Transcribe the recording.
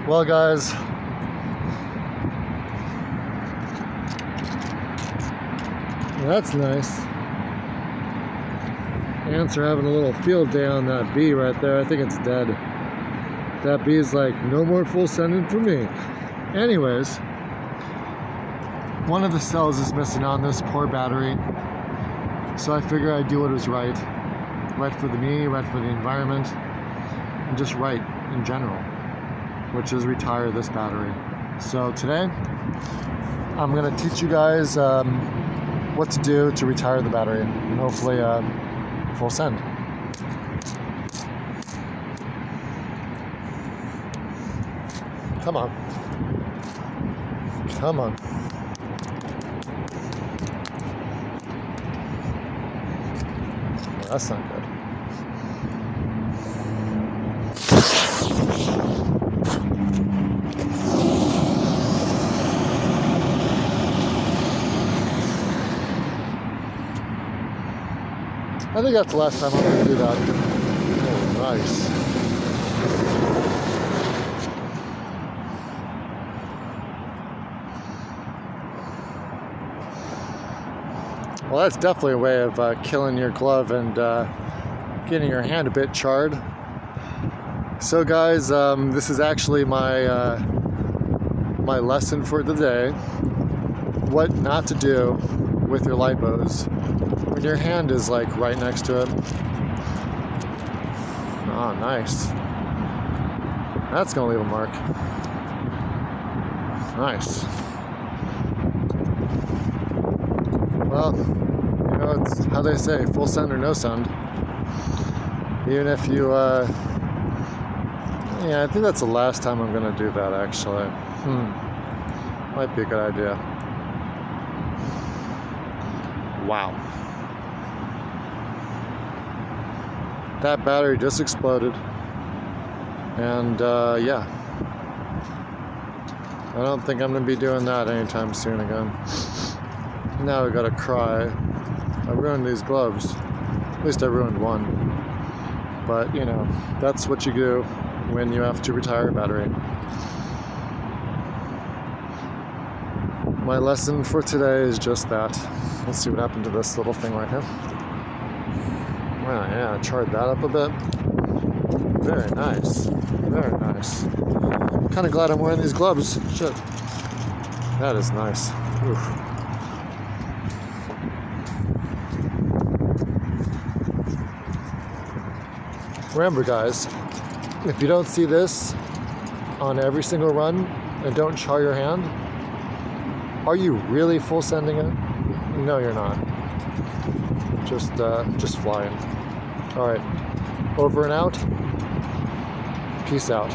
Well, guys, that's nice. Ants are having a little field day on that bee right there. I think it's dead. That bee's like, no more full sending for me. Anyways, one of the cells is missing on this poor battery. So I figure I'd do what was right. Right for me, right for the environment, and just right in general, which is retire this battery. So today, I'm gonna teach you guys what to do to retire the battery, and hopefully full send. Come on. Come on. Well, that's not good. I think that's the last time I'm going to do that. Oh, nice. Well, that's definitely a way of killing your glove and getting your hand a bit charred. So guys, this is actually my my lesson for the day. What not to do with your light bows when your hand is like right next to it. Oh, nice. That's gonna leave a mark. Nice. Well, you know, it's how they say, full send or no send. Even if you, yeah, I think that's the last time I'm gonna do that actually. Might be a good idea. Wow. That battery just exploded. And yeah. I don't think I'm gonna be doing that anytime soon again. Now I gotta cry. I ruined these gloves. At least I ruined one. But you know, that's what you do when you have to retire a battery. My lesson for today is just that. Let's see what happened to this little thing right here. Wow, yeah, I charred that up a bit. Very nice. Very nice. Kind of glad I'm wearing these gloves. Shit. That is nice. Oof. Remember, guys, if you don't see this on every single run and don't char your hand, are you really full sending it? No, you're not. Just flying. All right, over and out. Peace out.